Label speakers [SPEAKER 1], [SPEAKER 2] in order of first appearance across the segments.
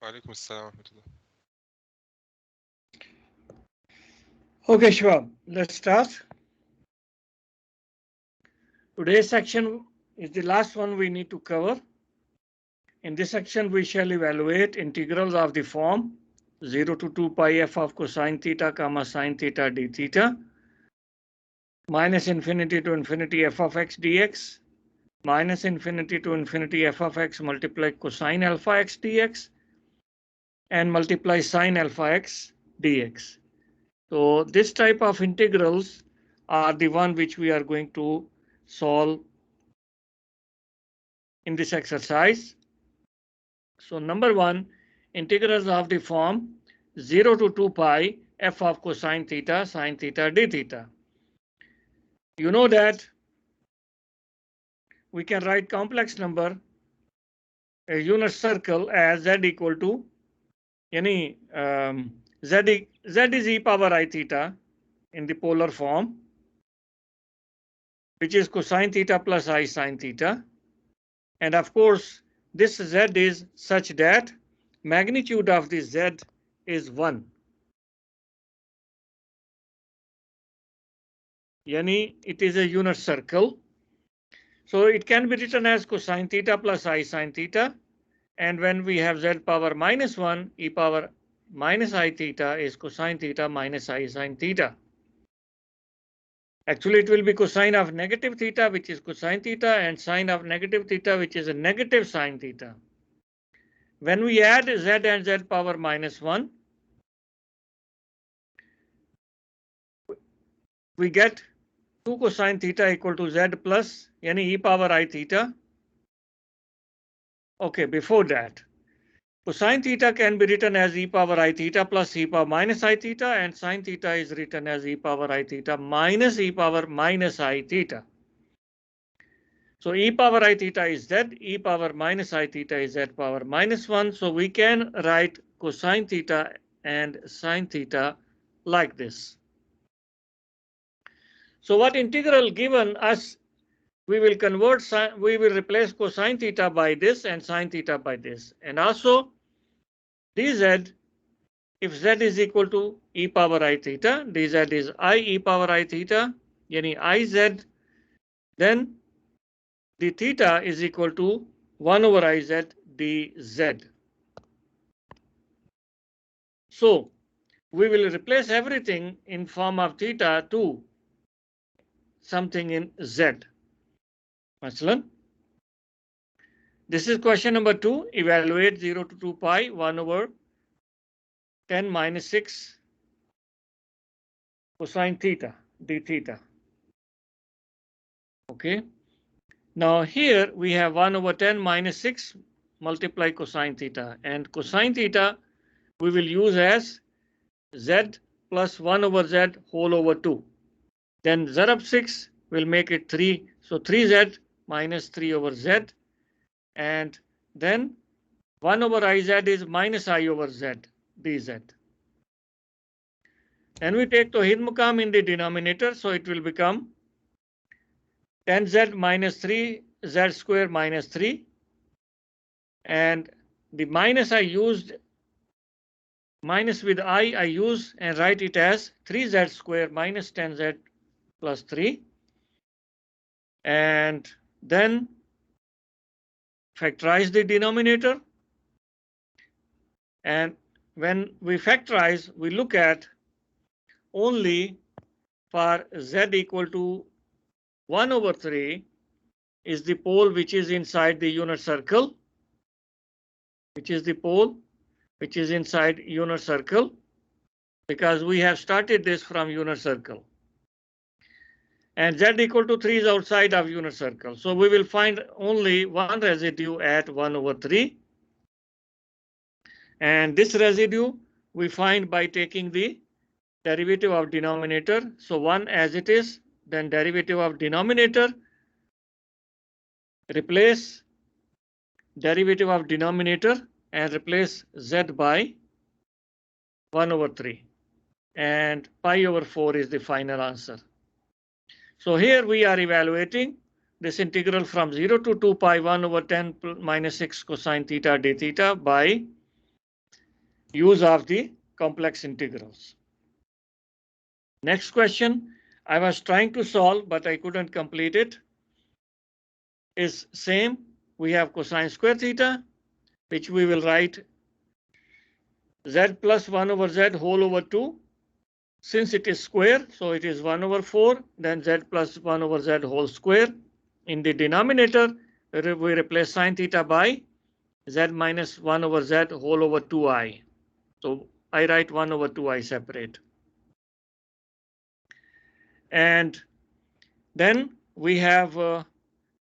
[SPEAKER 1] وعليكم السلام ورحمة الله.
[SPEAKER 2] Okay, Shwab, let's start. Today's section is the last one we need to cover. In this section, we shall evaluate integrals of the form 0 to 2 pi f of cosine theta comma sine theta d theta, minus infinity to infinity f of x dx, minus infinity to infinity f of x multiply cosine alpha x dx, and multiply sine alpha x dx. So this type of integrals are the one which we are going to solve in this exercise. So number one, integrals of the form 0 to 2 pi f of cosine theta sine theta d theta. You know that we can write complex number, a unit circle, as z equal to any z is e power I theta in the polar form, which is cosine theta plus I sine theta. And of course, this z is such that magnitude of this z is 1. Yani it is a unit circle. So it can be written as cosine theta plus I sine theta. And when we have z power minus 1, e power minus I theta is cosine theta minus I sine theta. Actually, it will be cosine of negative theta, which is cosine theta, and sine of negative theta, which is a negative sine theta. When we add z and z power minus 1, we get 2 cosine theta equal to z plus yani e power I theta. Okay, before that, cosine theta can be written as e power I theta plus e power minus I theta, and sine theta is written as e power I theta minus e power minus I theta. So e power I theta is z, e power minus I theta is z power minus 1. So we can write cosine theta and sine theta like this. So what integral given us, we will convert, we will replace cosine theta by this and sine theta by this. And also dz, if z is equal to e power I theta, dz is I e power I theta, yani iz, then the theta is equal to 1 over iz dz. So we will replace everything in form of theta to something in z. Masalan, this is question number 2. Evaluate 0 to 2 pi 1 over 10 minus 6 cosine theta d theta. Okay. Now here we have 1 over 10 minus 6 multiply cosine theta, and cosine theta we will use as z plus 1 over z whole over 2. Then z of 6 will make it 3. So 3z minus 3 over z, and then 1 over iz is minus I over z dz. Then we take Tawheed Maqam in the denominator, so it will become 10z minus 3 z square minus 3, and the minus I used, minus with I use and write it as 3z square minus 10z plus 3, and then factorize the denominator. And when we factorize, we look at only for z equal to 1 over 3 is the pole which is inside the unit circle, which is the pole which is inside unit circle, because we have started this from unit circle. And z equal to 3 is outside of unit circle. So we will find only one residue at 1 over 3. And this residue we find by taking the derivative of denominator. So 1 as it is, then derivative of denominator, replace derivative of denominator and replace z by 1 over 3. And pi over 4 is the final answer. So here we are evaluating this integral from 0 to 2 pi 1 over 10 minus 6 cosine theta d theta by use of the complex integrals. Next question I was trying to solve, but I couldn't complete it, is same. We have cosine square theta, which we will write z plus 1 over z whole over 2. Since it is square, so it is 1 over 4, then z plus 1 over z whole square. In the denominator, we replace sine theta by z minus 1 over z whole over 2i. So I write 1 over 2i separate. And then we have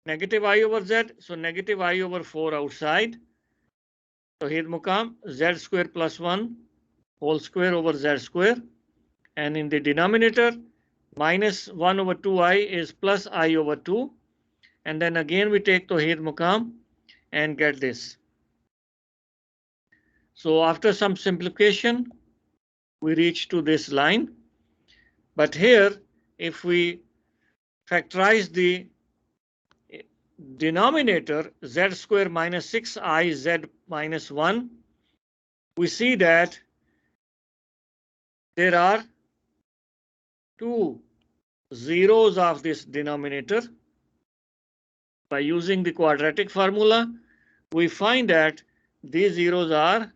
[SPEAKER 2] negative I over z, so negative I over 4 outside. So here mukam z square plus 1 whole square over z square. And in the denominator, minus 1 over 2i is plus I over 2. And then again we take Tawheed Muqam and get this. So after some simplification, we reach to this line. But here, if we factorize the denominator z square minus 6i z minus 1, we see that there are two zeros of this denominator. By using the quadratic formula, we find that these zeros are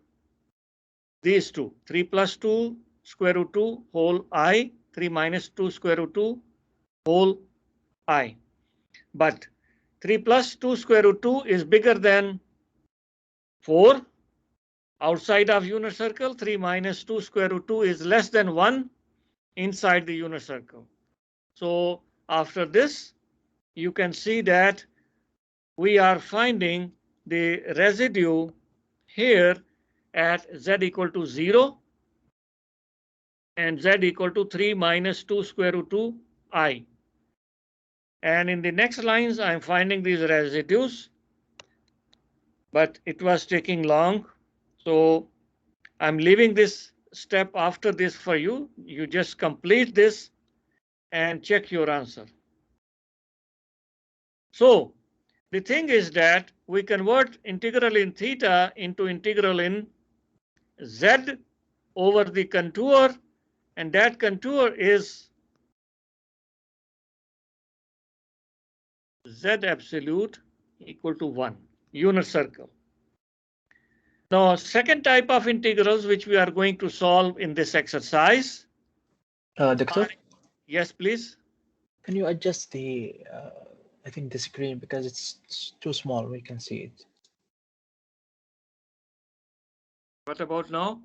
[SPEAKER 2] these two, 3 plus 2 square root 2 whole I, 3 minus 2 square root 2 whole I. But 3 plus 2 square root 2 is bigger than 4 outside of unit circle. 3 minus 2 square root 2 is less than 1 inside the unit circle. So after this, you can see that we are finding the residue here at z equal to 0 and z equal to 3 minus 2 square root 2 I. And in the next lines, I'm finding these residues, but it was taking long. So I'm leaving this step after this for you. You just complete this and check your answer. So the thing is that we convert integral in theta into integral in z over the contour, and that contour is z absolute equal to 1, unit circle. Now, second type of integrals which we are going to solve in this exercise.
[SPEAKER 1] Doctor?
[SPEAKER 2] Yes, please.
[SPEAKER 1] Can you adjust the, I think the screen, because it's too small, we can see it.
[SPEAKER 2] What about now?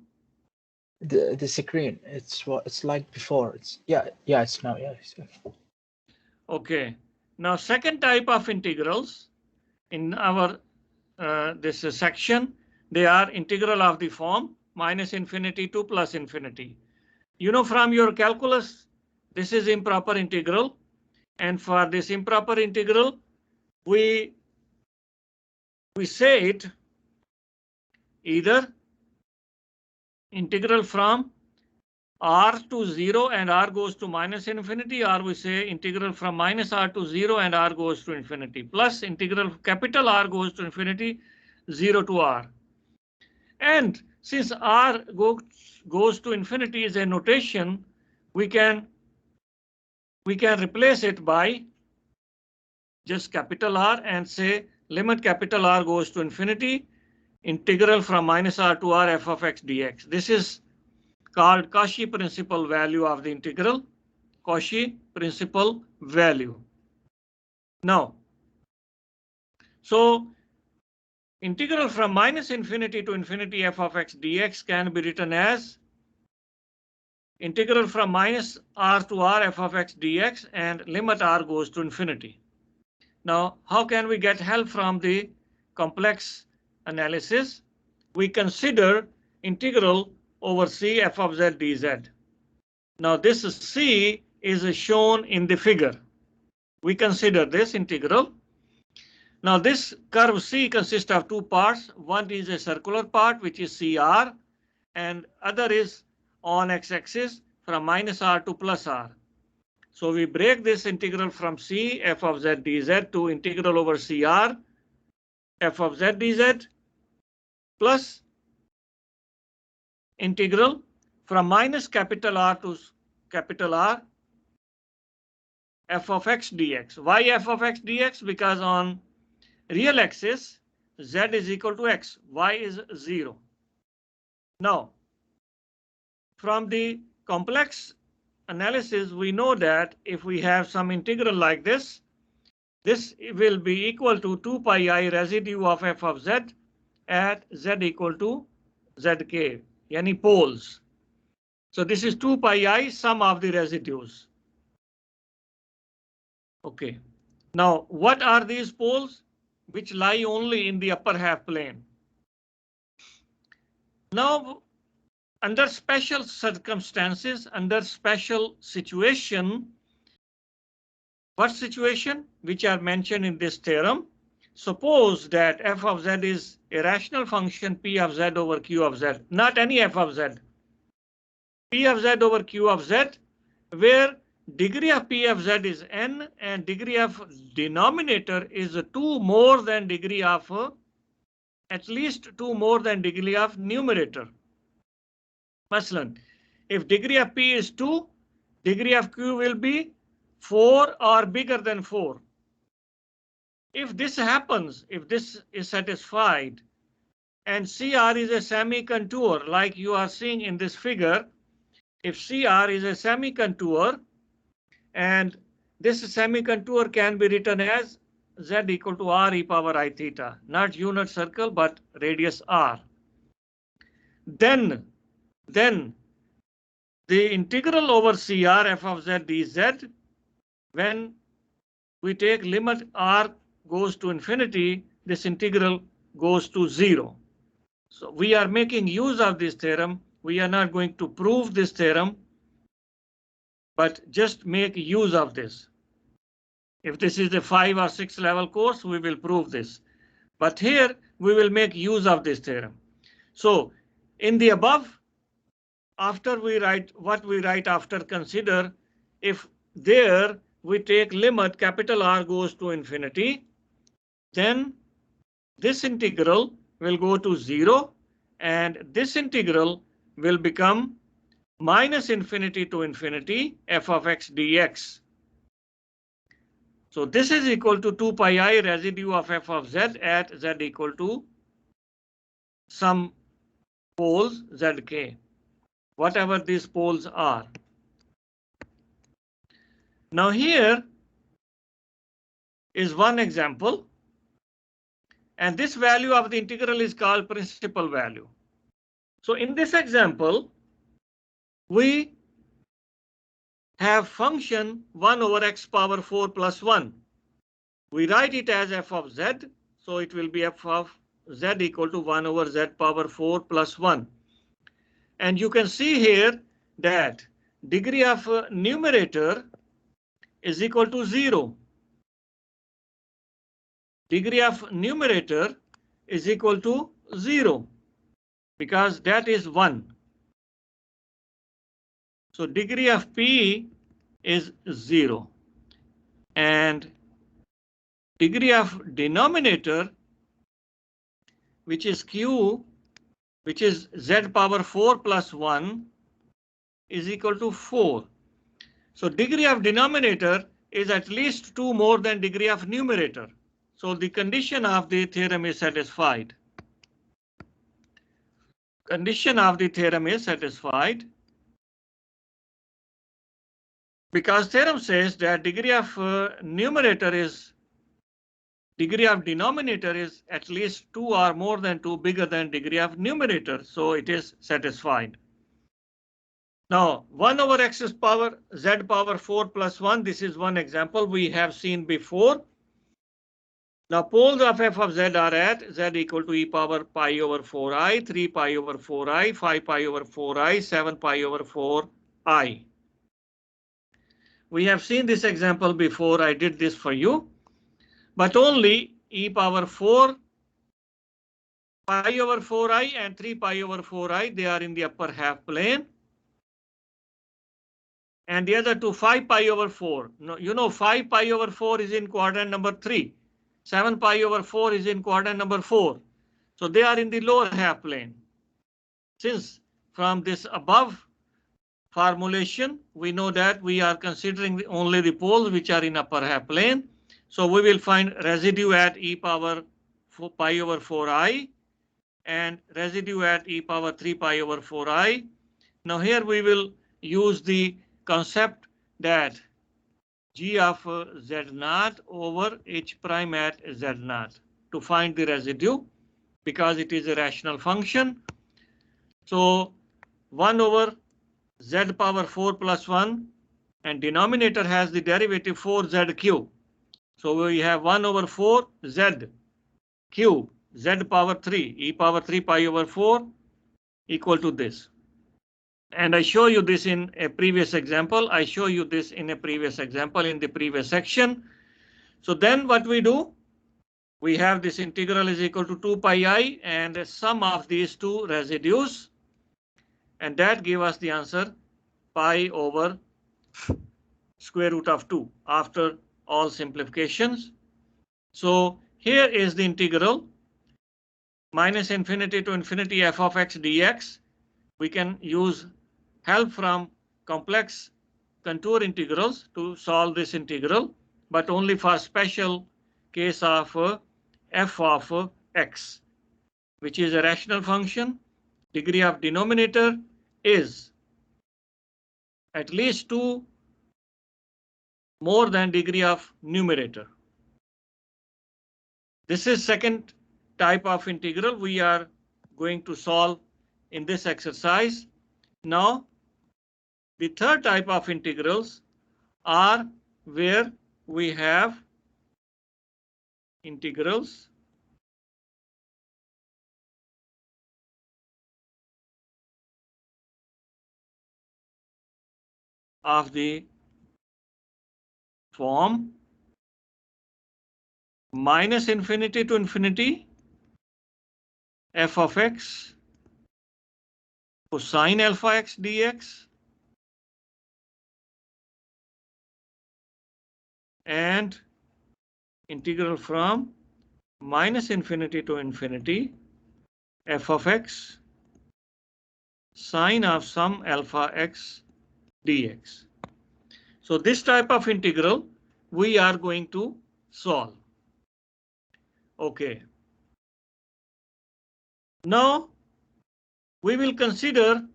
[SPEAKER 1] The screen, it's like before. It's now, yeah.
[SPEAKER 2] Okay. Now, second type of integrals in our this section, they are integral of the form minus infinity to plus infinity. You know from your calculus, this is improper integral. And for this improper integral, we say it either integral from r to 0 and r goes to minus infinity, or we say integral from minus r to 0 and r goes to infinity, plus integral capital R goes to infinity, 0 to r. And since r goes to infinity is a notation, we can replace it by just capital R and say limit capital R goes to infinity, integral from minus r to r f of x dx. This is called Cauchy principal value of the integral, Cauchy principal value. Now, so integral from minus infinity to infinity f of x dx can be written as integral from minus r to r f of x dx and limit r goes to infinity. Now, how can we get help from the complex analysis? We consider integral over c f of z dz. Now this c is shown in the figure. We consider this integral. Now this curve c consists of two parts. One is a circular part, which is CR, and other is on x-axis from minus r to plus r. So we break this integral from c f of z dz to integral over CR f of z dz plus integral from minus capital R to capital R f of x dx. Why f of x dx? Because on real axis z is equal to x, y is 0. Now, from the complex analysis, we know that if we have some integral like this, this will be equal to 2 pi I residue of f of z at z equal to zk, yani poles. So this is 2 pi I sum of the residues. Okay. Now, what are these poles? Which lie only in the upper half plane. Now, under special circumstances, under special situation, what situation? Which are mentioned in this theorem. Suppose that f of z is a rational function p of z over q of z, not any f of z. P of z over q of z, where degree of p of z is n and degree of denominator is 2 more than degree of, at least 2 more than degree of numerator. Maslan, if degree of p is 2, degree of q will be 4 or bigger than 4. If this happens, if this is satisfied, and CR is a semi-contour like you are seeing in this figure, if CR is a semi-contour, and this semi-contour can be written as z equal to r e power I theta, not unit circle, but radius r. Then the integral over CR f of z dz, when we take limit r goes to infinity, this integral goes to 0. So we are making use of this theorem. We are not going to prove this theorem, but just make use of this. If this is a 5 or 6 level course, we will prove this. But here we will make use of this theorem. So in the above, after we write what we write after, consider if there we take limit capital R goes to infinity, then this integral will go to 0 and this integral will become minus infinity to infinity f of x dx. So this is equal to 2 pi I residue of f of z at z equal to some poles zk, whatever these poles are. Now here is one example, and this value of the integral is called principal value. So in this example, we have function 1 over x power 4 plus 1. We write it as f of z, so it will be f of z equal to 1 over z power 4 plus 1. And you can see here that degree of numerator is equal to 0. Degree of numerator is equal to 0 because that is 1. So degree of p is 0 and degree of denominator, which is q, which is z power 4 plus 1, is equal to 4. So degree of denominator is at least 2 more than degree of numerator. So the condition of the theorem is satisfied. Condition of the theorem is satisfied because theorem says that degree of denominator is at least 2 or more than 2 bigger than degree of numerator. So it is satisfied. Now 1 over x power z power 4 plus 1. This is one example we have seen before. Now poles of f of z are at z equal to e power pi over 4i, 3 pi over 4i, 5 pi over 4i, 7 pi over 4i. We have seen this example before. I did this for you, but only e power 4 pi over 4i and 3 pi over 4i, they are in the upper half plane. And the other two 5 pi over 4. No, you know 5 pi over 4 is in quadrant number 3. 7 pi over 4 is in quadrant number 4. So they are in the lower half plane. Since from this above formulation, we know that we are considering only the poles which are in upper half plane. So we will find residue at e power pi over 4i and residue at e power 3 pi over 4i. Now here we will use the concept that g of z naught over h prime at z naught to find the residue because it is a rational function. So 1 over z power 4 plus 1 and denominator has the derivative 4z cube. So we have 1 over 4 z cube z power 3 e power 3 pi over 4 equal to this. And I show you this in a previous example. I show you this in a previous example in the previous section. So then what we do? We have this integral is equal to 2 pi I and the sum of these two residues. And that gave us the answer pi over square root of 2 after all simplifications. So here is the integral minus infinity to infinity f of x dx. We can use help from complex contour integrals to solve this integral, but only for special case of f of x, which is a rational function. Degree of denominator is at least 2 more than degree of numerator. This is second type of integral we are going to solve in this exercise. Now, the third type of integrals are where we have integrals of the form minus infinity to infinity f of x cosine alpha x dx and integral from minus infinity to infinity f of x sine of some alpha x dx. So this type of integral we are going to solve. Okay. Now we will consider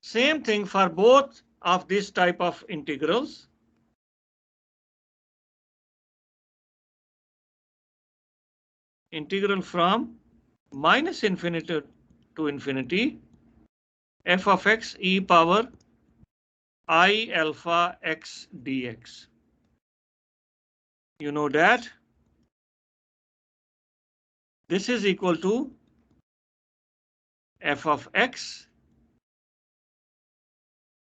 [SPEAKER 2] same thing for both of this type of integrals. Integral from minus infinity to infinity f of x e power I alpha x dx. You know that this is equal to f of x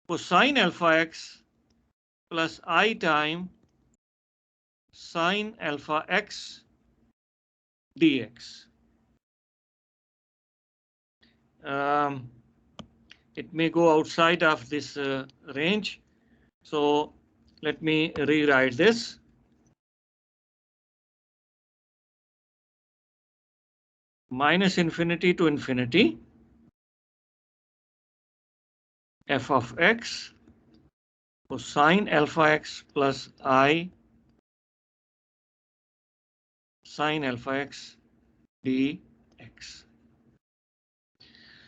[SPEAKER 2] cosine alpha x plus I time sine alpha x dx. It may go outside of this range. So let me rewrite this. Minus infinity to infinity f of x cosine alpha x plus I sine alpha x dx.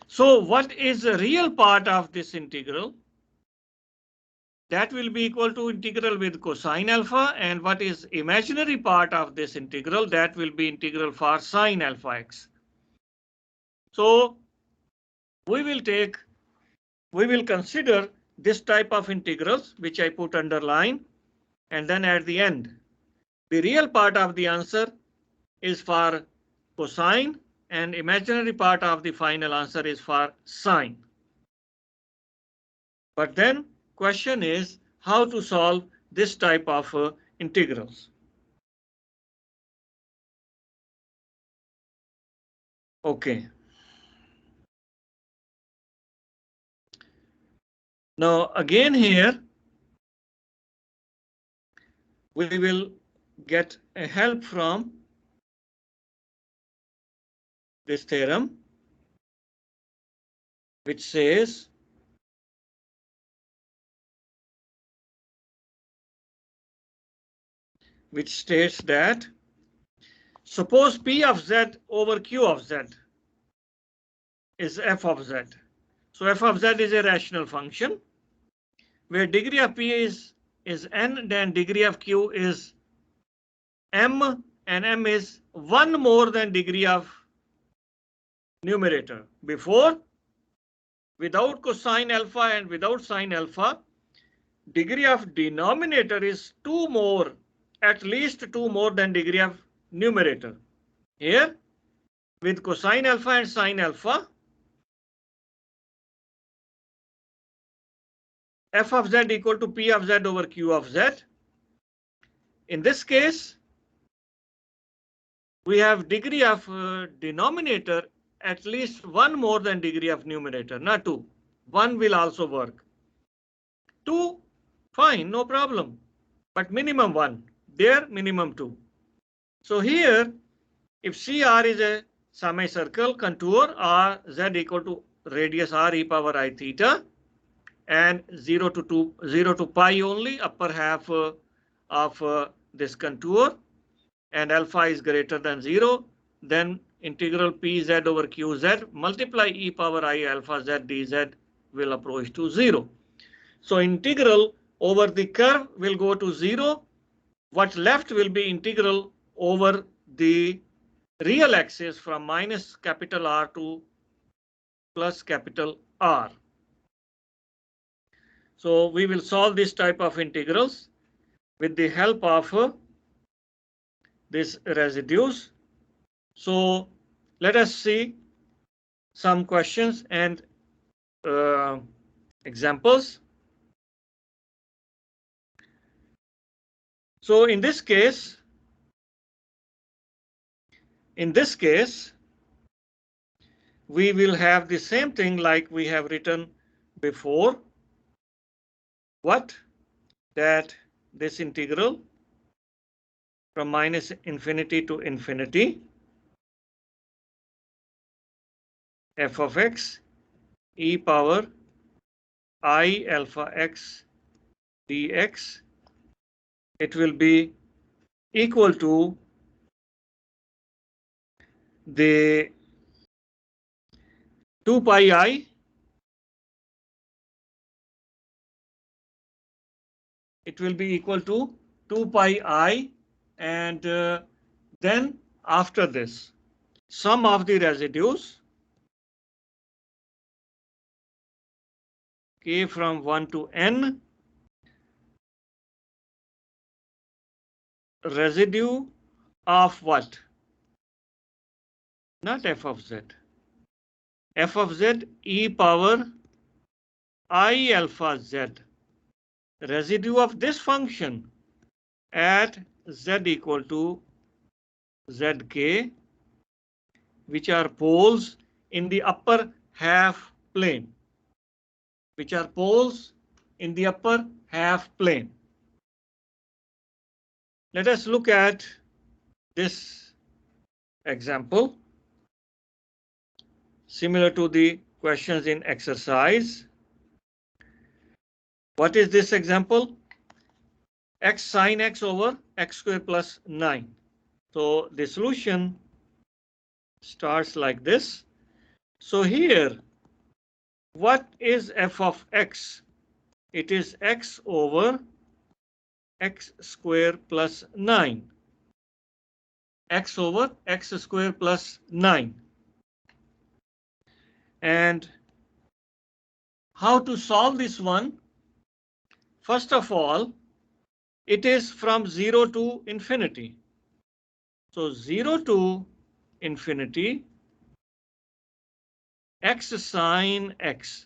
[SPEAKER 2] So what is the real part of this integral? That will be equal to integral with cosine alpha, and what is imaginary part of this integral? That will be integral for sine alpha x. So we will consider this type of integrals, which I put underline, and then at the end, the real part of the answer is for cosine and imaginary part of the final answer is for sine. But then question is how to solve this type of integrals. Okay. Now again here we will get a help from this theorem. which says which states that suppose P of Z over Q of Z is f of Z. So f of Z is a rational function where degree of P is n, then degree of Q is m, and m is 1 more than degree of numerator. Before, without cosine alpha and without sine alpha, degree of denominator is 2 more, at least 2 more than degree of numerator. Here, with cosine alpha and sine alpha, f of z equal to P of z over Q of z. In this case, we have degree of denominator at least 1 more than degree of numerator, not 2. 1 will also work. 2, fine, no problem. But minimum 1, there minimum 2. So here, if CR is a semicircle contour or z equal to radius r e power I theta, and 0 to pi only, upper half of this contour, and alpha is greater than 0, then integral pz over qz multiply e power I alpha z dz will approach to 0. So integral over the curve will go to 0. What's left will be integral over the real axis from minus capital R to plus capital R. So we will solve this type of integrals with the help of this residues. So let us see some questions and examples. So in this case, we will have the same thing like we have written before. What? That this integral from minus infinity to infinity f of x e power I alpha x dx, it will be equal to the 2 pi I it will be equal to 2 pi I, and then after this sum of the residues k from 1 to n, residue of what? Not f of z. F of z e power I alpha z. Residue of this function at z equal to zk, which are poles in the upper half plane. Which are poles in the upper half plane. Let us look at this example, similar to the questions in exercise. What is this example? X sine x over x square plus 9. So the solution starts like this. So here, what is f of x? It is x over x square plus 9. X over x square plus 9. And how to solve this one? First of all, it is from 0 to infinity. So 0 to infinity, x sine x.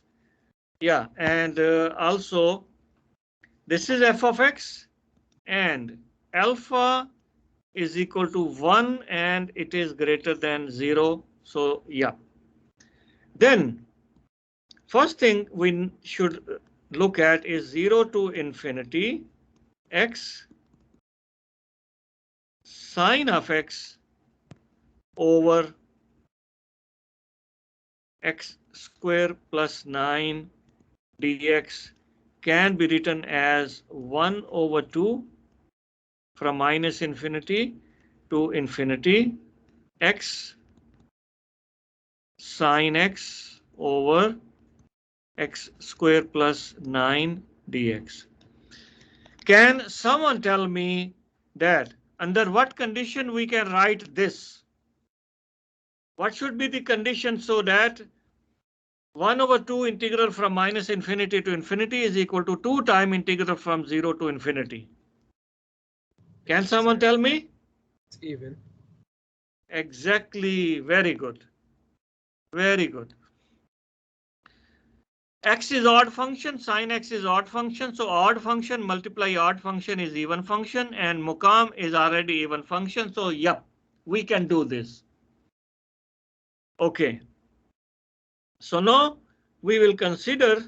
[SPEAKER 2] Yeah, and also this is f of x, and alpha is equal to 1 and it is greater than 0. So yeah. Then first thing we should look at is 0 to infinity x sine of x over x square plus 9 dx can be written as 1 over 2 from minus infinity to infinity x sine x over x square plus 9 dx. Can someone tell me that under what condition we can write this? What should be the condition so that 1 over 2 integral from minus infinity to infinity is equal to 2 times integral from 0 to infinity? Can someone tell me?
[SPEAKER 3] It's even.
[SPEAKER 2] Exactly. Very good. Very good. X is odd function, sine x is odd function. So odd function multiply odd function is even function, and Muqam is already even function. So yep, we can do this. Okay. So now we will consider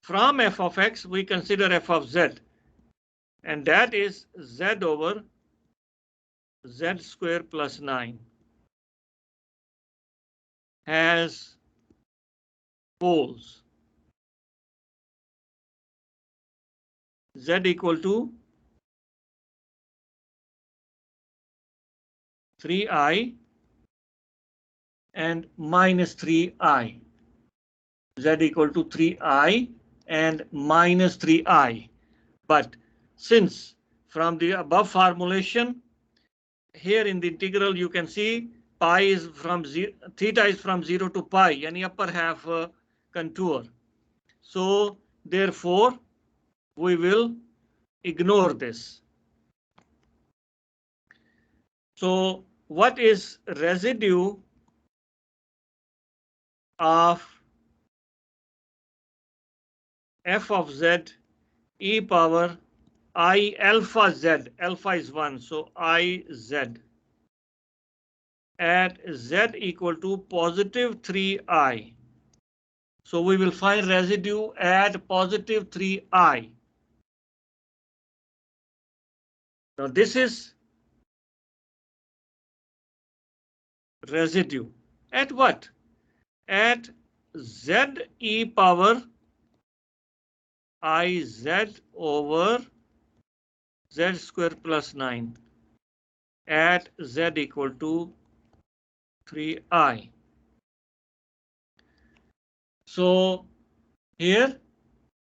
[SPEAKER 2] from f of x, we consider f of z, and that is z over z square plus 9 has poles. Z equal to 3i and minus 3i. Z equal to 3i and minus 3i. But since from the above formulation, here in the integral you can see pi is from theta is from 0 to pi, yani upper half contour. So therefore we will ignore this. So what is residue of f of z e power I alpha z? Alpha is 1, so I z at z equal to positive 3i. So we will find residue at positive 3i. Now this is residue at what? At z e power I z over z square plus 9 at z equal to 3i. So here,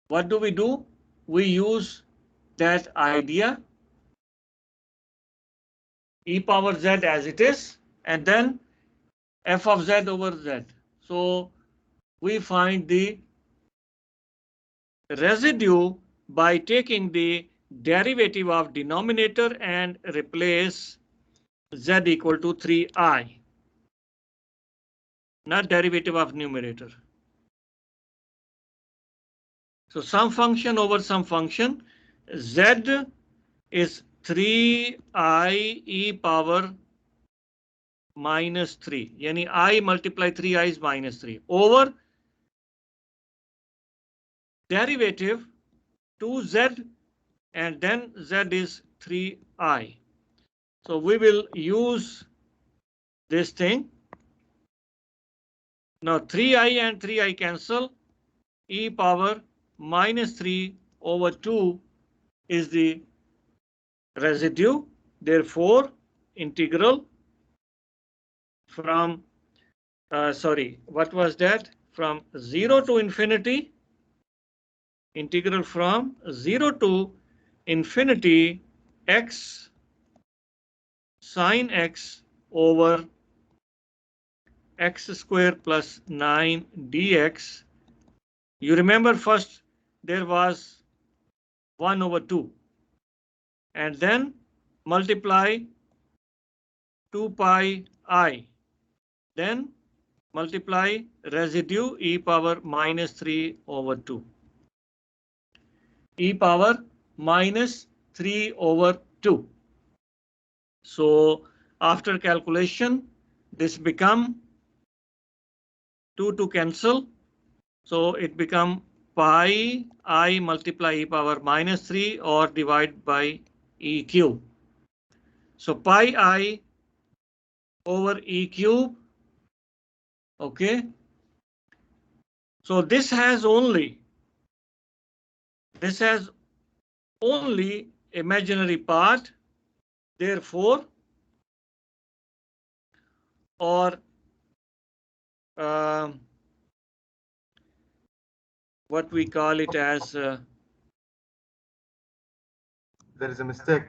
[SPEAKER 2] what do? We use that idea e power z as it is, and then f of z over z. So we find the residue by taking the derivative of denominator and replace z equal to 3i, not derivative of numerator. So some function over some function, z is 3i e power minus 3, yani I multiply 3i is minus 3 over derivative 2z and then z is 3i. So we will use this thing. Now 3i and 3i cancel, e power minus 3 over 2 is the residue. Therefore, integral from, what was that? From 0 to infinity, integral from 0 to infinity x sine x over x square plus 9 dx. You remember first there was 1 over 2 and then multiply 2 pi I, then multiply residue e power minus 3 over 2. E power minus 3 over 2. So after calculation, this become 2 to cancel. So it become pi I multiply e power minus 3 or divide by e cube. So pi I over e cube. Okay. So this has only imaginary part. Therefore, or what we call it as
[SPEAKER 3] There is a mistake.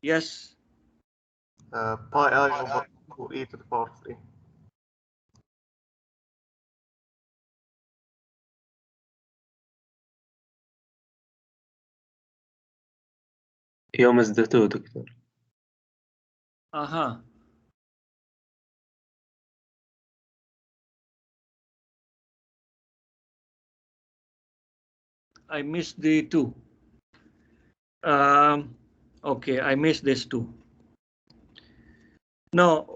[SPEAKER 2] yes.
[SPEAKER 3] Pi I over 2e to the power 3.
[SPEAKER 4] يوم ازدتوا دكتور.
[SPEAKER 2] Uh-huh. I missed the 2. Okay, I missed this 2. Now,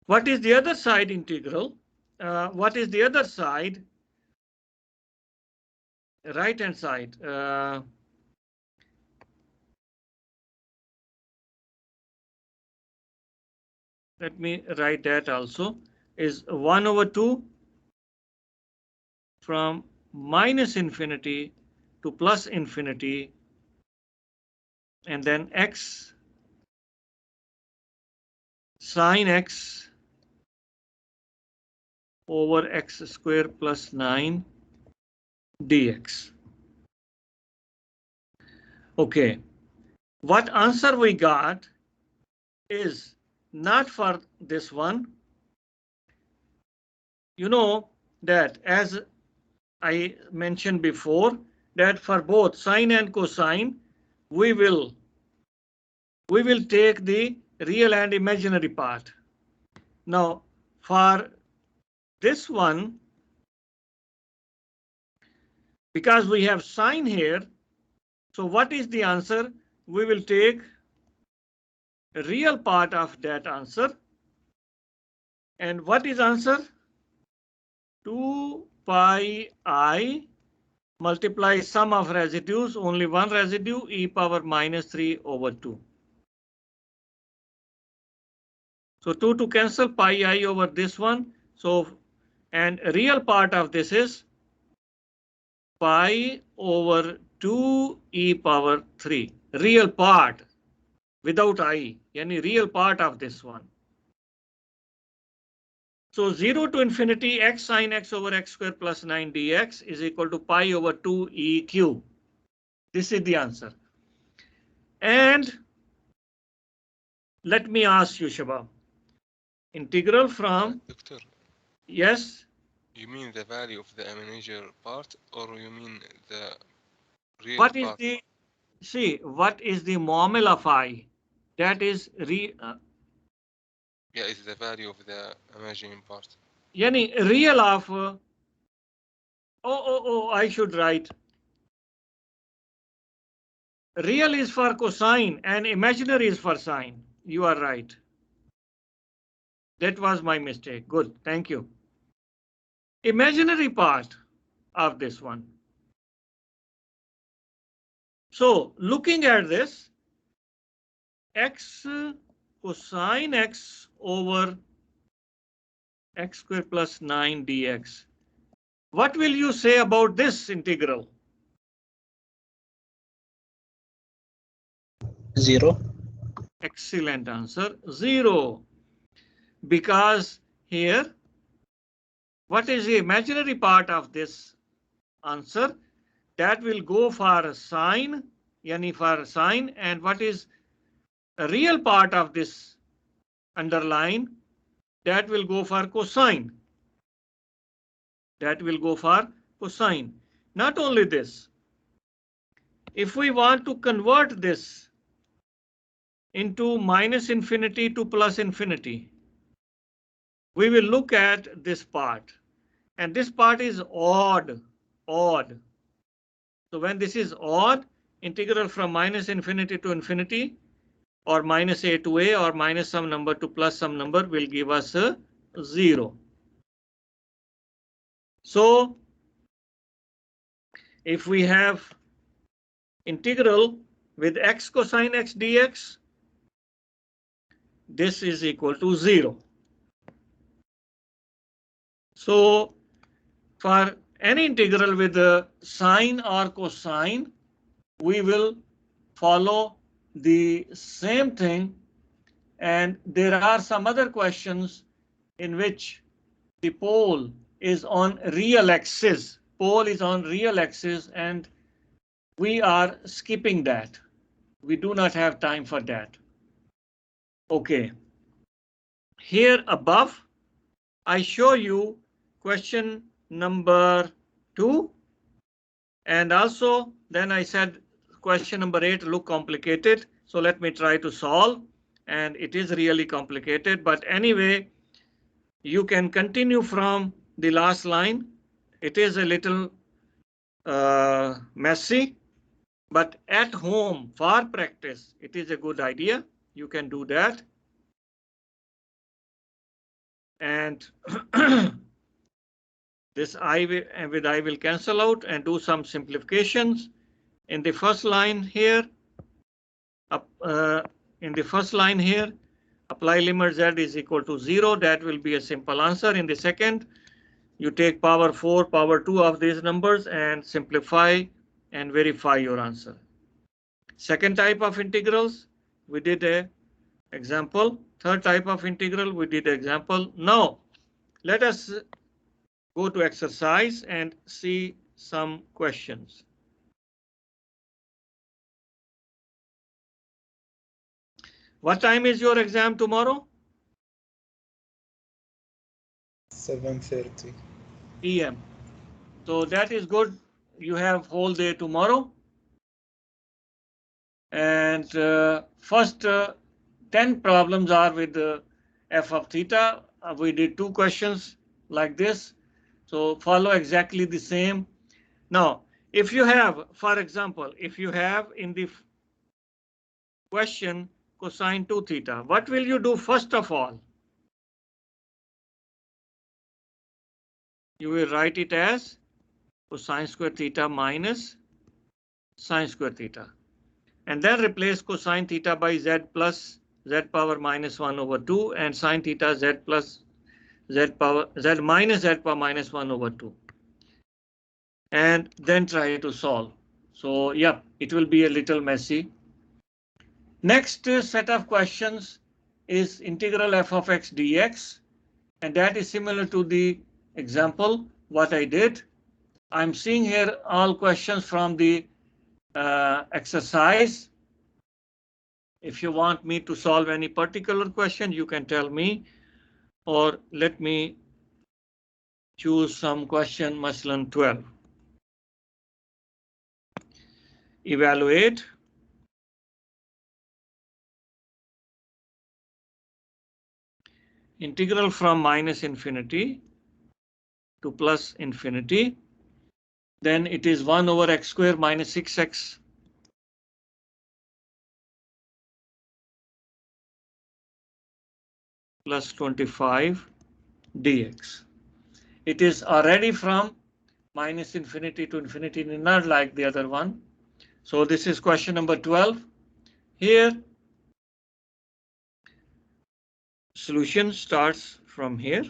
[SPEAKER 2] what is the other side integral? What is the other side? Right hand side. Let me write that also. Is 1 over 2 from minus infinity to plus infinity, and then x sine x over x square plus 9 dx. Okay, what answer we got is not for this one. You know that, as I mentioned before, that for both sine and cosine, we will take the real and imaginary part. Now, for this one, because we have sine here, so what is the answer? We will take the real part of that answer. And what is answer? 2 pi I multiply sum of residues, only one residue, e power minus 3 over 2. So 2 to cancel, pi I over this one. So, and real part of this is pi over 2 e power 3. Real part without I, any real part of this one. So 0 to infinity x sine x over x square plus 9 dx is equal to pi over 2 e cube. This is the answer. And let me ask you, Shabab, integral from
[SPEAKER 5] Doctor,
[SPEAKER 2] yes.
[SPEAKER 5] you mean the value of the imaginary part, or you mean the real
[SPEAKER 2] What is
[SPEAKER 5] part?
[SPEAKER 2] the what is the formula of I? That is
[SPEAKER 5] Yeah, it's the value of the imaginary part.
[SPEAKER 2] Yani real of I should write. Real is for cosine and imaginary is for sine. You are right. That was my mistake. Good, thank you. Imaginary part of this one. So looking at this, x cosine x over x square plus 9 dx. What will you say about this integral?
[SPEAKER 1] 0.
[SPEAKER 2] Excellent answer, 0. Because here, what is the imaginary part of this answer? That will go for sine, yani for sine, and what is the real part of this underline? That will go for cosine. That will go for cosine. Not only this, if we want to convert this into minus infinity to plus infinity, we will look at this part, and this part is odd. So when this is odd, integral from minus infinity to infinity, or minus a to a, or minus some number to plus some number, will give us a 0. So if we have integral with x cosine x dx, this is equal to 0. So for any integral with the sine or cosine, we will follow the same thing. And there are some other questions in which the pole is on real axis. Pole is on real axis, and we are skipping that. We do not have time for that. Okay. Here above, I show you question number 2. And also, then I said question number 8 look complicated. So let me try to solve. And it is really complicated. But anyway, you can continue from the last line. It is a little messy, but at home for practice, it is a good idea. You can do that. And this I will cancel out and do some simplifications. In the first line here, apply limit z is equal to 0. That will be a simple answer. In the second, you take power 4, power 2 of these numbers and simplify and verify your answer. Second type of integrals, we did a example. Third type of integral, we did example. Now, let us go to exercise and see some questions. What time is your exam tomorrow?
[SPEAKER 6] 7:30
[SPEAKER 2] PM. So that is good. You have whole day tomorrow. And first 10 problems are with f of theta. We did 2 questions like this. So follow exactly the same. Now, if you have, for example, if you have in the question cosine 2 theta, what will you do first of all? You will write it as cosine square theta minus sine square theta. And then replace cosine theta by z plus z power minus 1 over 2 and sine theta z plus z minus z power minus 1 over 2. And then try to solve. So yeah, it will be a little messy. Next set of questions is integral f of x dx. And that is similar to the example what I did. I'm seeing here all questions from the exercise. If you want me to solve any particular question, you can tell me, or let me choose some question, Maslan 12. Evaluate. Integral from minus infinity to plus infinity. Then it is 1 over x square minus 6x plus 25 dx. It is already from minus infinity to infinity, not like the other one. So this is question number 12. Here, solution starts from here.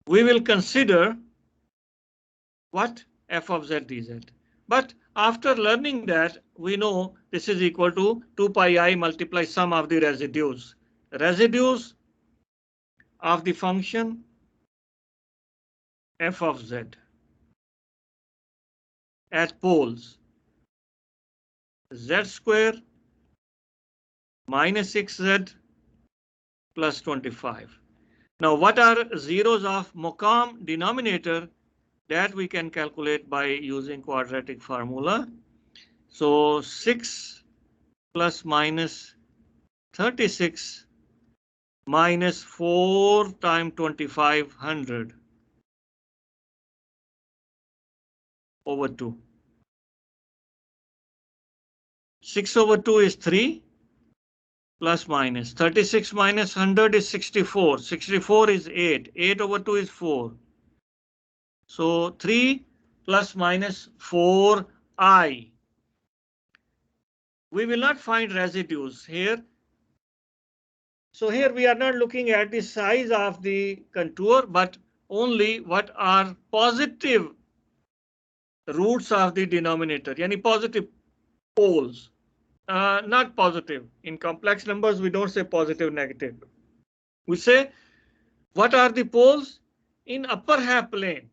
[SPEAKER 2] We will consider what f of z dz. But after learning that, we know this is equal to 2 pi I multiply sum of the residues. Residues of the function f of z at poles z square minus 6z plus 25. Now, what are zeros of Maqam denominator? That we can calculate by using quadratic formula. So 6 plus minus 36 minus 4 times 2500 over 2. 6 over 2 is 3 plus minus 36 minus 100 is 64. 64 is 8. 8 over 2 is 4. So 3 plus minus 4i. We will not find residues here. So here we are not looking at the size of the contour, but only what are positive roots of the denominator, yani positive poles, not positive. In complex numbers, we don't say positive, negative. We say what are the poles in upper half plane?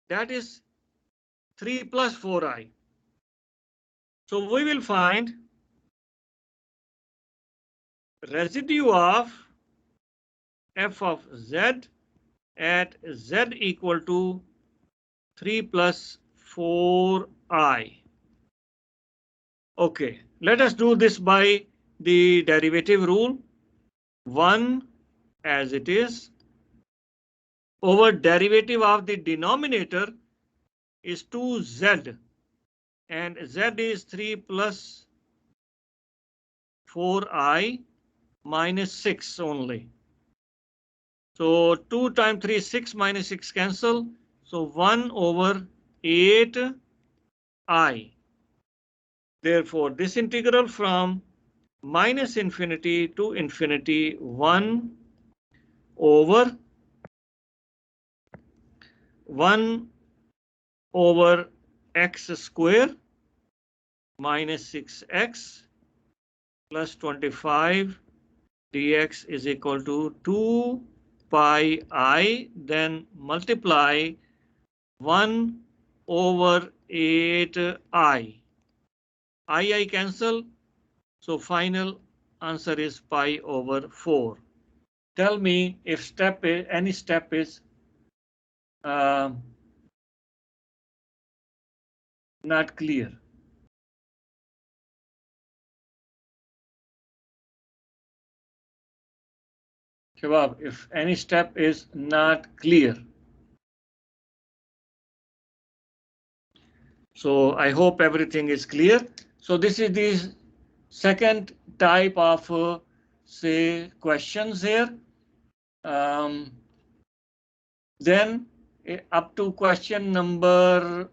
[SPEAKER 2] That is 3 plus 4i. So we will find residue of f of z at z equal to 3 plus 4i. Okay, let us do this by the derivative rule. 1 as it is over derivative of the denominator is 2z, and z is 3 plus 4i minus 6 only. So 2 times 3 is 6, minus 6 cancel. So 1 over 8i. Therefore, this integral from minus infinity to infinity 1 over x square minus 6x plus 25 dx is equal to 2 pi I, then multiply 1 over 8i. I cancel, so final answer is pi over 4. Tell me if any step is not clear. Shabab, if any step is not clear. So I hope everything is clear. So this is the second type of say questions here. Then up to question number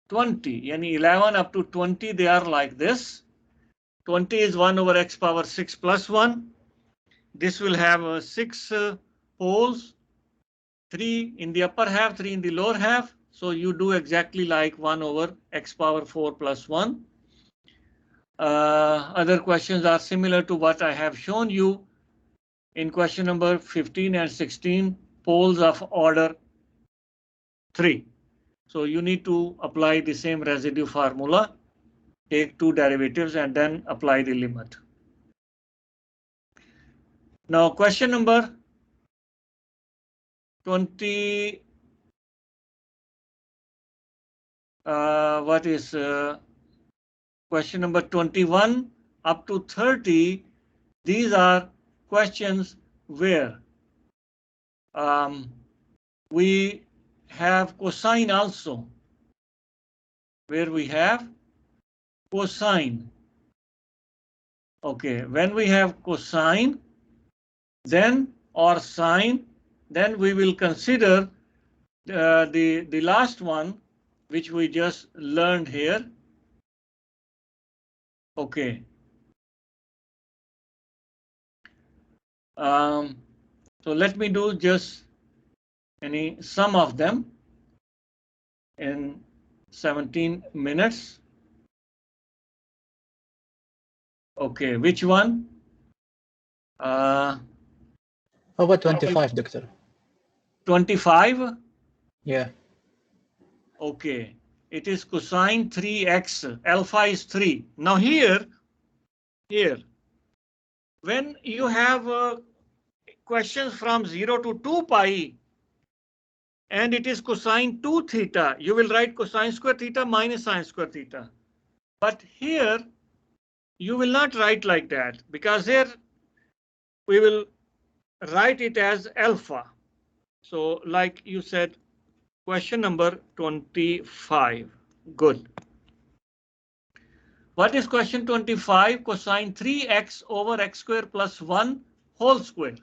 [SPEAKER 2] 20, yani 11 up to 20, they are like this. 20 is 1 over x power 6 plus 1. This will have 6 poles, 3 in the upper half, 3 in the lower half. So you do exactly like 1 over x power 4 plus 1. Other questions are similar to what I have shown you. In question number 15 and 16, poles of order 3. So you need to apply the same residue formula, take 2 derivatives and then apply the limit. Now question number 20, question number 21 up to 30, these are questions where we have cosine also, where we have cosine. Okay, when we have cosine, then or sine, then we will consider the last one, which we just learned here. Okay. So let me do just some of them in 17 minutes. Okay, which one?
[SPEAKER 1] How about 25, Doctor?
[SPEAKER 2] 25?
[SPEAKER 1] Yeah.
[SPEAKER 2] Okay, it is cosine 3x, alpha is 3. Now here, when you have questions from 0 to 2 pi, and it is cosine 2 theta, you will write cosine square theta minus sine square theta. But here, you will not write like that, because here we will write it as alpha. So like you said, question number 25. Good. What is question 25? Cosine 3x over x square plus 1 whole square.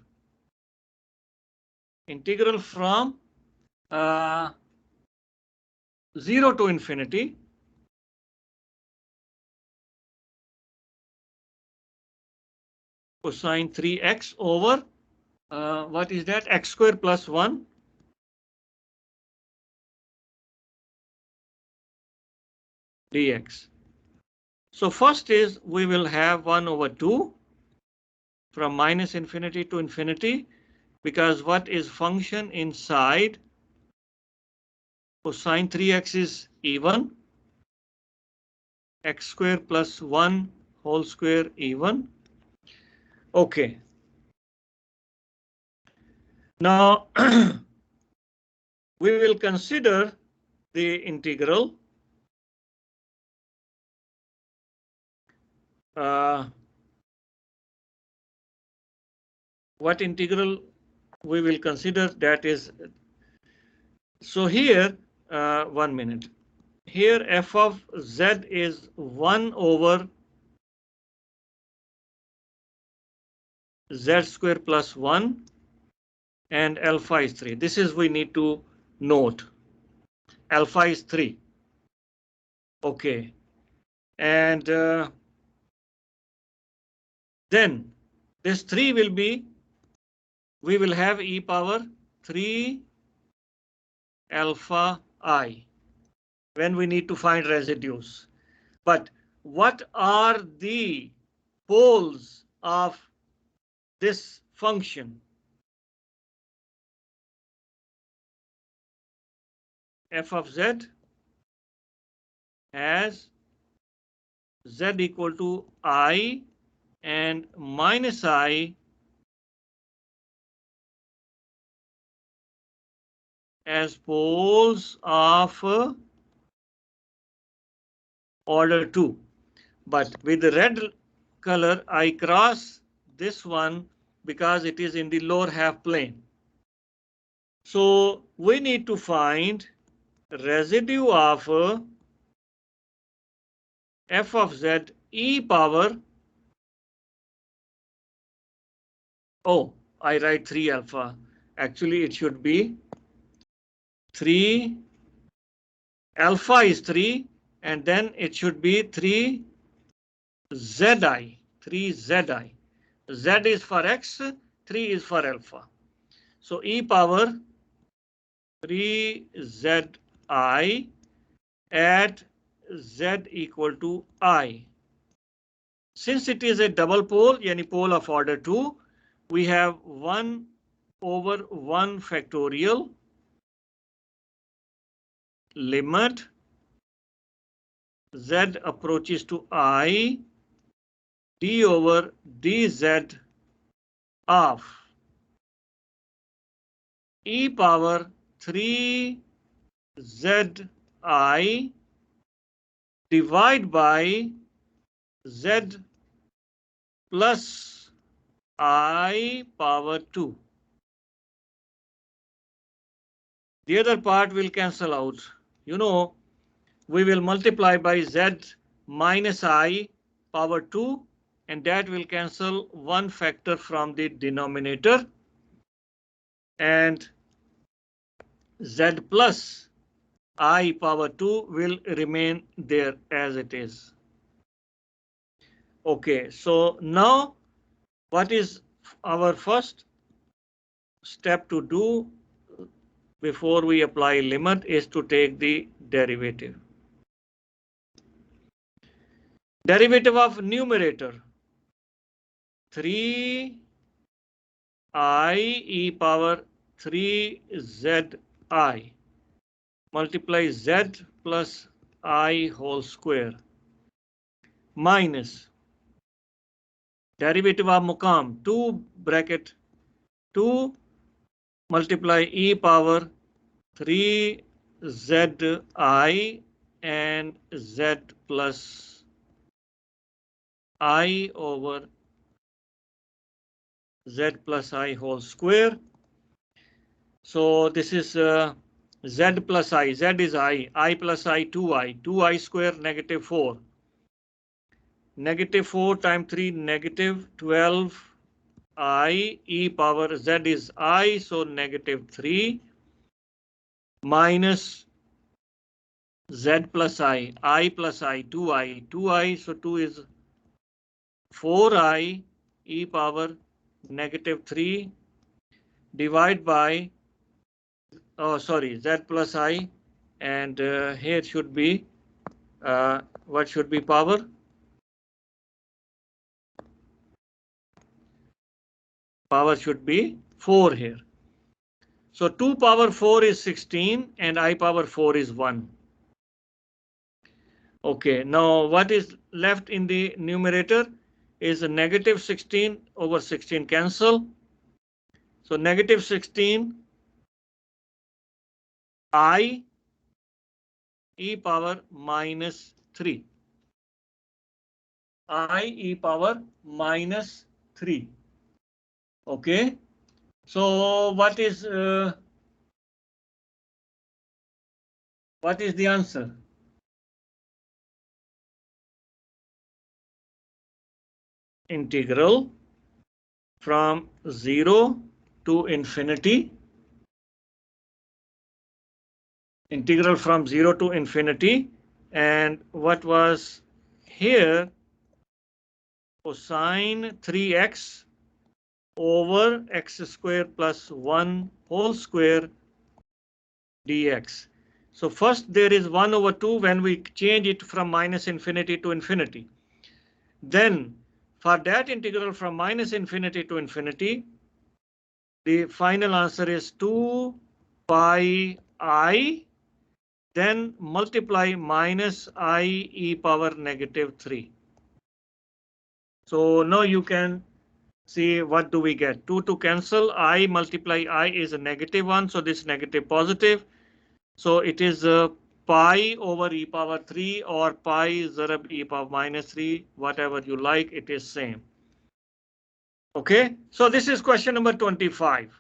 [SPEAKER 2] Integral from 0 to infinity cosine 3x over what is that? X square plus 1 dx. So first is we will have 1 over 2 from minus infinity to infinity, because what is function inside cosine 3x is even, x square plus 1 whole square even. Okay. Now we will consider the integral. What integral we will consider, that is, so here 1 minute. Here f of z is 1 over z square plus 1 and alpha is 3. This is we need to note. Alpha is 3. Okay. And then this 3 will be, we will have e power 3 alpha I when we need to find residues. But what are the poles of this function? F of z has z equal to I and minus I as poles of order 2. But with the red color, I cross this one because it is in the lower half plane. So we need to find residue of f of z e power. Oh, I write 3 alpha. Actually, it should be 3 alpha is 3, and then it should be 3 zi, 3 zi. Z is for x, 3 is for alpha. So e power 3 zi at z equal to I. Since it is a double pole, yani pole of order 2, we have 1 over 1 factorial limit z approaches to I d over dz of e power 3 zi divided by z plus I power 2. The other part will cancel out. You know, we will multiply by z minus I power 2, and that will cancel one factor from the denominator, and z plus I power 2 will remain there as it is. Okay, so now what is our first step to do before we apply limit is to take the derivative. Derivative of numerator 3 I e power 3 zi multiply z plus I whole square minus derivative of Muqam 2 bracket 2 multiply e power 3 zi and z plus I over z plus I whole square. So this is z plus I. Z is I plus I 2i. 2i square negative 4. Negative 4 times 3 negative 12i e power z is I, so negative 3 minus z plus I plus I, 2i, so 2 is 4i e power negative 3 divide by, oh sorry, z plus I, and here should be, what should be power? Power should be 4 here. So 2 power 4 is 16 and I power 4 is 1. Okay, now what is left in the numerator is a negative 16 over 16 cancel. So negative 16 I e power minus 3. I e power minus 3. Okay, so what is the answer? Integral from 0 to infinity. Integral from 0 to infinity. And what was here? Cosine 3x over x squared plus 1 whole square dx. So first there is 1 over 2 when we change it from minus infinity to infinity. Then for that integral from minus infinity to infinity, the final answer is 2 pi I, then multiply minus I e power negative 3. So now you can see what do we get. 2 to cancel, I multiply I is a negative 1, so this negative positive. So it is pi over e power 3 or pi zarab e power minus 3, whatever you like, it is same. Okay, so this is question number 25.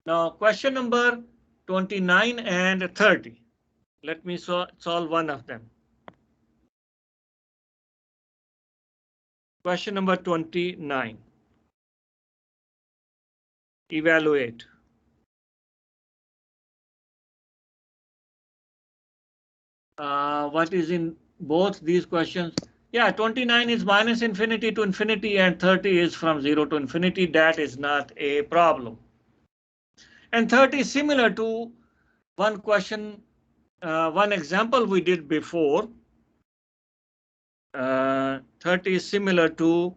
[SPEAKER 2] Now question number 29 and 30. Let me solve one of them. Question number 29. Evaluate. What is in both these questions? Yeah, 29 is minus infinity to infinity and 30 is from 0 to infinity. That is not a problem. And 30 is similar to one question, one example we did before. 30 is similar to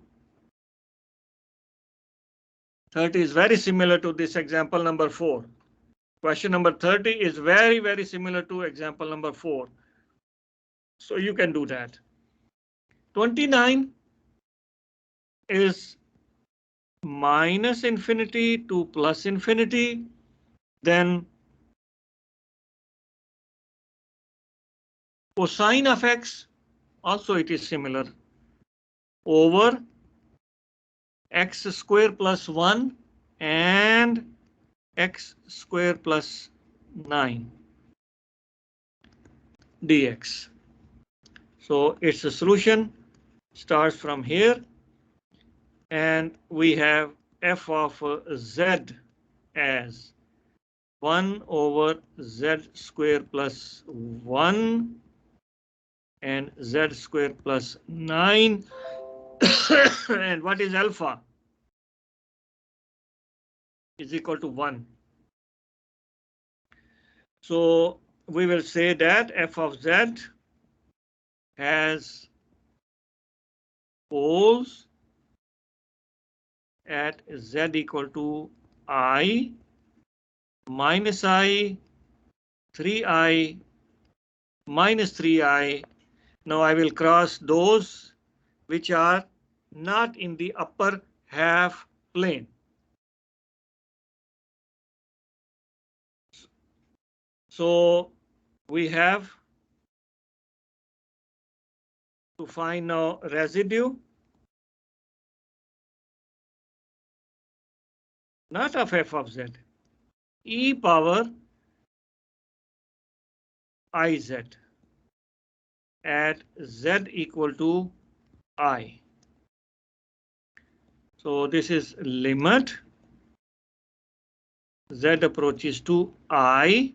[SPEAKER 2] 30 is very similar to this example number 4. Question number 30 is very, very similar to example number 4. So you can do that. 29 is minus infinity to plus infinity. Then cosine of x, also it is similar, over x square plus 1 and x square plus 9 dx. So its a solution starts from here, and we have f of z as 1 over z square plus 1 and z square plus 9. And what is alpha? Is equal to 1. So we will say that f of z has poles at z equal to I minus I, 3I minus 3I. Now I will cross those which are not in the upper half plane. So we have to find now residue, not of f of z, e power iz at z equal to I. So this is limit z approaches to I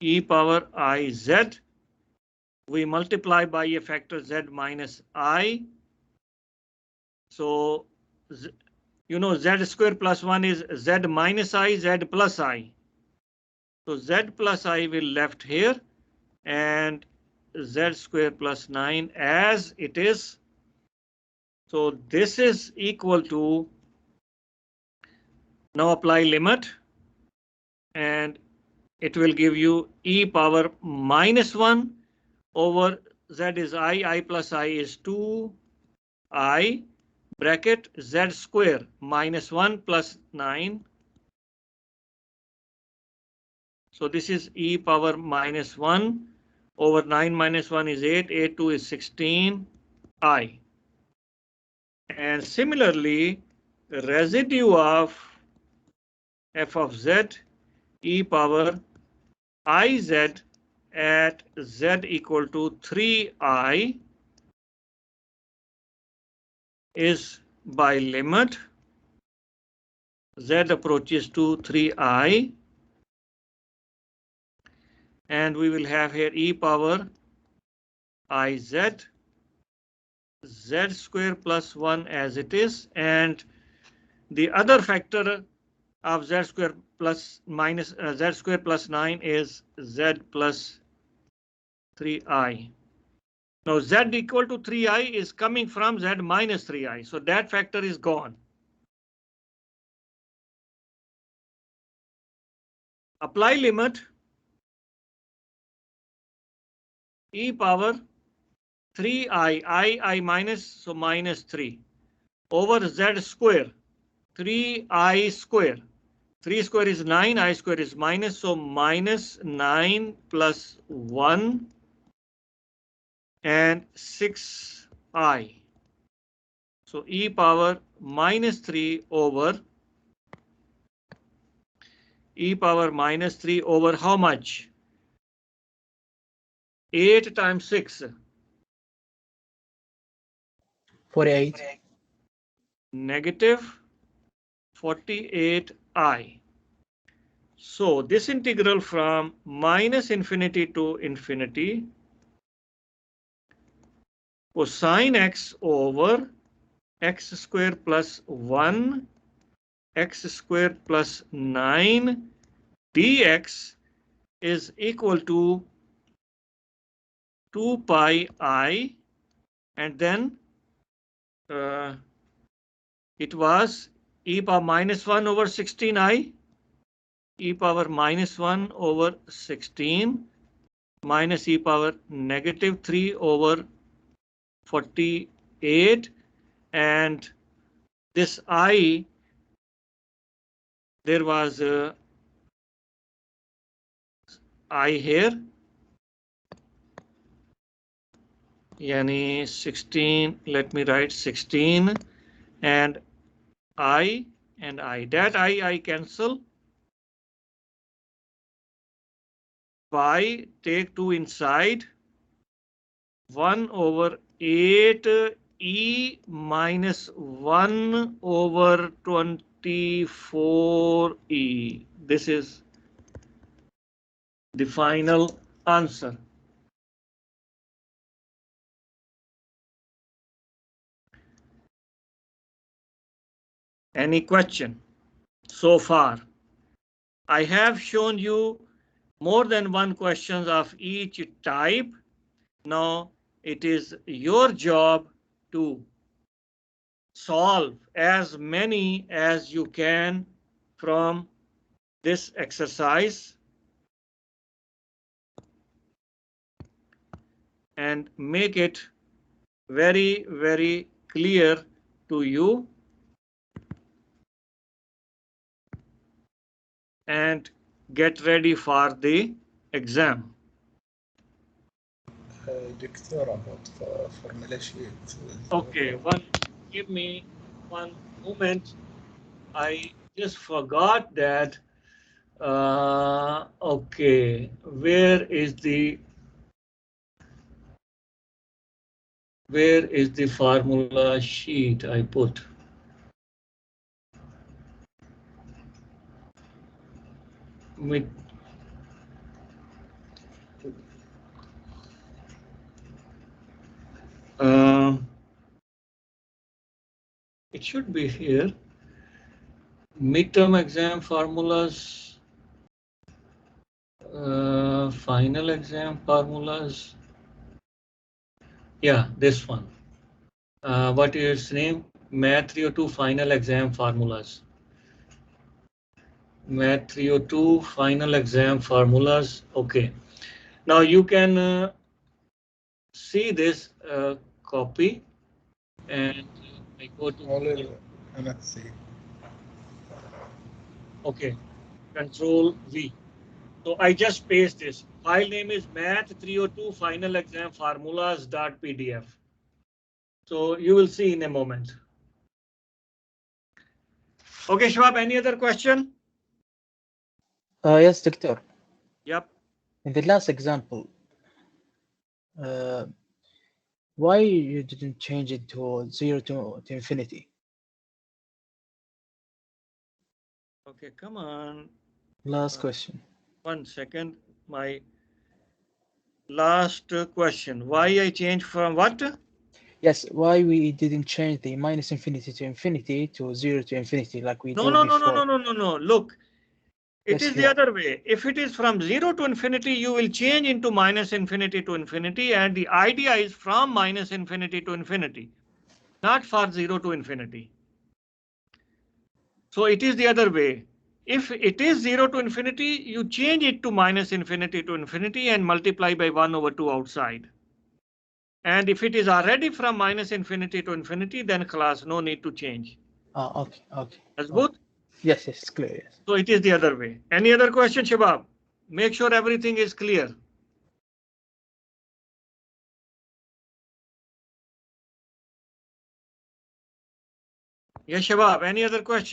[SPEAKER 2] e power I z. We multiply by a factor z minus I. So, you know, z square plus 1 is z minus I, z plus I. So z plus I will left here and z square plus 9 as it is. So this is equal to, now apply limit, and it will give you e power minus 1 over z is I plus I is 2I bracket z square minus 1 plus 9. So this is e power minus 1 over 9 minus 1 is 8, 8 2 is 16I. And similarly, the residue of f of z e power iz at z equal to 3I is by limit z approaches to 3I, and we will have here e power iz z square plus 1 as it is, and the other factor of z square plus minus z square plus 9 is z plus 3I. Now z equal to 3I is coming from z minus 3I, so that factor is gone. Apply limit e power 3I, I minus, so minus 3 over z square 3I square. 3 square is 9, I square is minus, so minus 9 plus 1 and 6I. So e power minus 3 over e power minus 3 over how much? 8 times 6.
[SPEAKER 1] 48.
[SPEAKER 2] Negative 48I. So this integral from minus infinity to infinity, cosine x over x square plus 1 x square plus 9 dx is equal to 2 pi I, and then it was e power minus 1 over 16I, e power minus 1 over 16 minus e power negative 3 over 48, and this I, there was I here, yani 16, let me write 16 and I, that I cancel. Pi, take 2 inside, 1 over 8 e minus 1 over 24e. This is the final answer. Any question so far? I have shown you more than one questions of each type. Now it is your job to solve as many as you can from this exercise and make it very, very clear to you, and get ready for the exam.
[SPEAKER 6] دكتور about formula sheet.
[SPEAKER 2] Okay, give me one moment. I just forgot that. Okay, where is the formula sheet I put? it should be here. Midterm exam formulas, final exam formulas. Yeah, this one. What is its name? Math 302 final exam formulas. Math 302 final exam formulas. Okay. Now you can see this copy, and I go to
[SPEAKER 6] Only NFC.
[SPEAKER 2] okay, Control V. So I just paste this. File name is Math 302 final exam formulas.pdf. So you will see in a moment. Okay, Shwab, any other question?
[SPEAKER 1] Yes, Doctor.
[SPEAKER 2] Yep.
[SPEAKER 1] In the last example, why you didn't change it to 0 to infinity?
[SPEAKER 2] Okay, come on.
[SPEAKER 1] Last question.
[SPEAKER 2] 1 second. My last question. Why I changed from what?
[SPEAKER 1] Yes, why we didn't change the minus infinity to 0 to infinity like we
[SPEAKER 2] No,
[SPEAKER 1] do
[SPEAKER 2] no, no, no,
[SPEAKER 1] before?
[SPEAKER 2] no, no, no, no. Look, it
[SPEAKER 1] Yes,
[SPEAKER 2] is the
[SPEAKER 1] here.
[SPEAKER 2] other way. If it is from 0 to infinity, you will change into minus infinity to infinity. And the idea is from minus infinity to infinity, not for 0 to infinity. So it is the other way. If it is 0 to infinity, you change it to minus infinity to infinity and multiply by 1 over 2 outside. And if it is already from minus infinity to infinity, then class, no need to change.
[SPEAKER 1] Okay, okay.
[SPEAKER 2] That's good?
[SPEAKER 1] Yes, yes, it's clear, yes.
[SPEAKER 2] So it is the other way. Any other question, Shabab? Make sure everything is clear. Yes, Shabab, any other question?